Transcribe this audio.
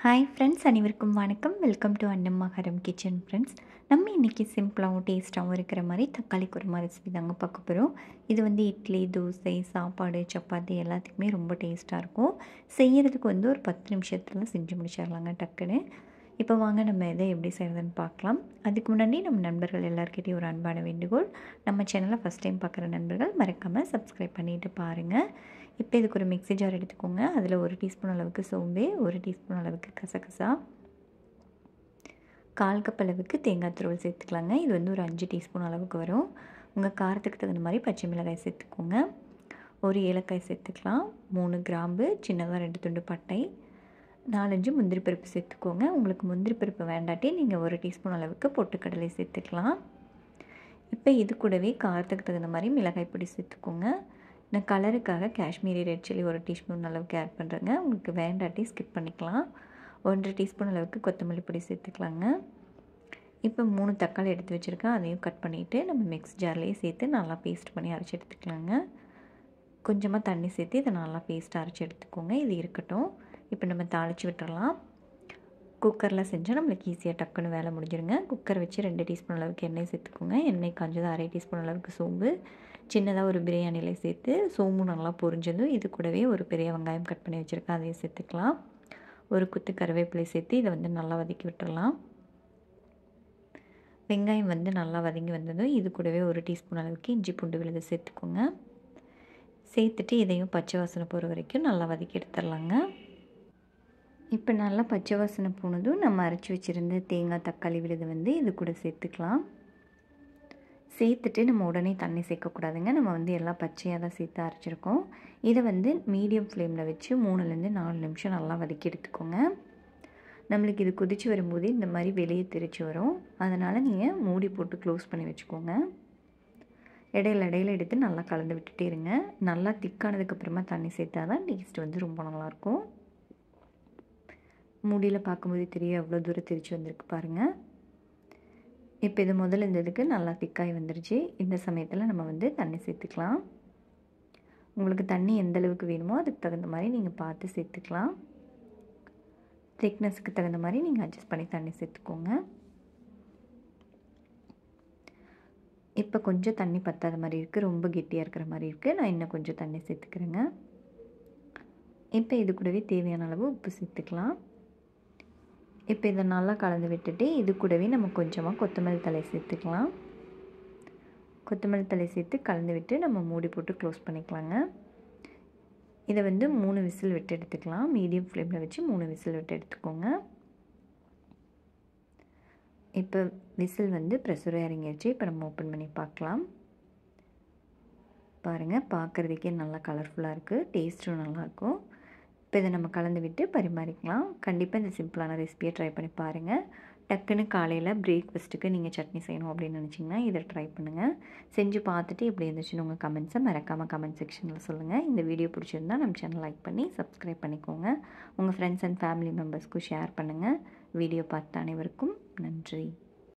Hi friends, அனைவருக்கும் வணக்கம். Welcome to Annammakaram kitchen friends. நம்ம இன்றைக்கி சிம்பிளாகவும் டேஸ்ட்டாகவும் இருக்கிற மாதிரி தக்காளி குருமா ரெசிபி தாங்க பார்க்க போகிறோம். இது வந்து இட்லி, தோசை, சாப்பாடு, சப்பாத்தி எல்லாத்துக்குமே ரொம்ப டேஸ்ட்டாக இருக்கும். செய்கிறதுக்கு வந்து ஒரு 10 நிமிஷத்தில் செஞ்சு முடிச்சிடலாங்க டக்குன்னு. இப்போ வாங்க நம்ம இதை எப்படி செய்கிறதுன்னு பார்க்கலாம். அதுக்கு முன்னாடி நம்ம நண்பர்கள் எல்லாருக்கிட்டையும் ஒரு அன்பான வேண்டுகோள், நம்ம சேனலை ஃபஸ்ட் டைம் பார்க்குற நண்பர்கள் மறக்காமல் சப்ஸ்கிரைப் பண்ணிவிட்டு பாருங்கள். இப்போ இதுக்கு ஒரு மிக்ஸி ஜார் எடுத்துக்கோங்க. அதில் 1 டீஸ்பூன் அளவுக்கு சோம்பு, 1 டீஸ்பூன் அளவுக்கு கசகசா, 1/4 கப் அளவுக்கு தேங்காய் துருவல் சேர்த்துக்கலாங்க. இது வந்து ஒரு 5 டீஸ்பூன் அளவுக்கு வரும். உங்கள் காரத்துக்கு தகுந்த மாதிரி பச்சை மிளகாய் சேர்த்துக்கோங்க. ஒரு ஏலக்காய் சேர்த்துக்கலாம். 3 கிராம்பு, சின்னதாக 2 துண்டு பட்டை, 4-5 முந்திரி பருப்பு சேர்த்துக்கோங்க. உங்களுக்கு முந்திரி பருப்பு வேண்டாட்டி நீங்கள் 1 டீஸ்பூன் அளவுக்கு பொட்டுக்கடலை சேர்த்துக்கலாம். இப்போ இது கூடவே காரத்துக்கு தகுந்த மாதிரி மிளகாய் பொடி சேர்த்துக்கோங்க. நான் கலருக்காக காஷ்மீரி ரெட் சில்லி 1 டீஸ்பூன் அளவுக்கு ஆட் பண்ணுறேங்க. உங்களுக்கு வேண்டாட்டி ஸ்கிப் பண்ணிக்கலாம். 1 டீஸ்பூன் அளவுக்கு கொத்தமல்லி பொடி சேர்த்துக்கலாங்க. இப்போ 3 தக்காளி எடுத்து வச்சுருக்கேன். அதையும் கட் பண்ணிவிட்டு நம்ம மிக்ஸ் ஜார்லேயே சேர்த்து நல்லா பேஸ்ட் பண்ணி அரைச்சி எடுத்துக்கலாங்க. கொஞ்சமாக தண்ணி சேர்த்து இதை நல்லா பேஸ்ட் அரைச்சி எடுத்துக்கோங்க. இது இருக்கட்டும். இப்போ நம்ம தாளித்து விட்டுறலாம். குக்கரில் செஞ்சால் நம்மளுக்கு ஈஸியாக டக்குன்னு வேலை முடிஞ்சிருங்க. குக்கர் வச்சு 2 டீஸ்பூன் அளவுக்கு எண்ணெய் சேர்த்துக்கோங்க. எண்ணெய் காஞ்சதும் 1/2 டீஸ்பூன் அளவுக்கு சோம்பு, சின்னதாக ஒரு பிரியாணியில் சேர்த்து சோம்பு நல்லா பொரிஞ்சதும் இது கூடவே ஒரு பெரிய வெங்காயம் கட் பண்ணி வச்சுருக்கேன், அதையும் சேர்த்துக்கலாம். ஒரு குத்து கருவேப்பிலை சேர்த்து இதை வந்து நல்லா வதக்கி விட்டுறலாம். வெங்காயம் வந்து நல்லா வதங்கி வந்ததும் இது கூடவே 1 டீஸ்பூன் அளவுக்கு இஞ்சி பூண்டு விழுது சேர்த்துக்கோங்க. சேர்த்துட்டு இதையும் பச்சை வாசனை போகிற வரைக்கும் நல்லா வதக்கி எடுத்துடலாங்க. இப்போ நல்லா பச்சை வாசனை போனதும் நம்ம அரைச்சி வச்சுருந்த தேங்காய் தக்காளி விழுது வந்து இது கூட சேர்த்துக்கலாம். சேர்த்துட்டு நம்ம உடனே தண்ணி சேர்க்கக்கூடாதுங்க. நம்ம வந்து எல்லாம் பச்சையாக தான் சேர்த்து அரைச்சிருக்கோம். இதை வந்து மீடியம் ஃப்ளேமில் வச்சு 3லேருந்து 4 நிமிஷம் நல்லா வதக்கி எடுத்துக்கோங்க. நம்மளுக்கு இது கொதித்து வரும்போது இந்த மாதிரி வெளியே தெரிச்சு வரும். அதனால் நீங்கள் மூடி போட்டு க்ளோஸ் பண்ணி வச்சுக்கோங்க. இடையில எடுத்து நல்லா கலந்து விட்டுட்டே இருங்க. நல்லா திக்கானதுக்கப்புறமா தண்ணி சேர்த்தா தான் டேஸ்ட் வந்து ரொம்ப நல்லாயிருக்கும். மூடியில் பார்க்கும்போது தெரியும் எவ்வளோ தூரம் திரிச்சு வந்திருக்கு பாருங்கள். இப்போ இது முதல்ல இருந்ததுக்கு நல்லா திக்காய் வந்துருச்சு. இந்த சமயத்தில் நம்ம வந்து தண்ணி சேர்த்துக்கலாம். உங்களுக்கு தண்ணி எந்த அளவுக்கு வேணுமோ அதுக்கு தகுந்த மாதிரி நீங்கள் பார்த்து சேர்த்துக்கலாம். திக்னஸுக்கு தகுந்த மாதிரி நீங்கள் அட்ஜஸ்ட் பண்ணி தண்ணி சேர்த்துக்கோங்க. இப்போ கொஞ்சம் தண்ணி பத்தாத மாதிரி இருக்குது, ரொம்ப கெட்டியாக இருக்கிற மாதிரி இருக்குது. நான் இன்னும் கொஞ்சம் தண்ணி சேர்த்துக்கிறேங்க. இப்போ இது கூடவே தேவையான அளவு உப்பு சேர்த்துக்கலாம். இப்போ இதை நல்லா கலந்து விட்டுட்டு இது கூடவே நம்ம கொஞ்சமாக கொத்தமல்லி தழை சேர்த்துக்கலாம். கொத்தமல்லி தழை சேர்த்து கலந்து விட்டு நம்ம மூடி போட்டு க்ளோஸ் பண்ணிக்கலாங்க. இதை வந்து 3 விசில் விட்டு எடுத்துக்கலாம். மீடியம் ஃப்ளேமில் வச்சு 3 விசில் விட்டு எடுத்துக்கோங்க. இப்போ விசில் வந்து ப்ரெஷர் இறங்கிடுச்சு. இப்போ நம்ம ஓப்பன் பண்ணி பார்க்கலாம். பாருங்கள், பார்க்குறதுக்கே நல்லா கலர்ஃபுல்லாக இருக்குது, டேஸ்ட்டும் நல்லாயிருக்கும். இப்போ இதை நம்ம கலந்து விட்டு பரிமாறிக்கலாம். கண்டிப்பாக இந்த சிம்பிளான ரெசிபியை ட்ரை பண்ணி பாருங்கள். டக்குன்னு காலையில் பிரேக்ஃபாஸ்ட்டுக்கு நீங்கள் சட்னி செய்யணும் அப்படின்னு நினச்சிங்கன்னா இதை ட்ரை பண்ணுங்கள். செஞ்சு பார்த்துட்டு எப்படி இருந்துச்சுன்னு உங்கள் கமெண்ட்ஸை மறக்காமல் கமெண்ட் செக்ஷனில் சொல்லுங்கள். இந்த வீடியோ பிடிச்சிருந்தா நம்ம சேனல் லைக் பண்ணி சப்ஸ்கிரைப் பண்ணிக்கோங்க. உங்கள் ஃப்ரெண்ட்ஸ் அண்ட் ஃபேமிலி மெம்பர்ஸ்க்கும் ஷேர் பண்ணுங்கள். வீடியோ பார்த்த அனைவருக்கும் நன்றி.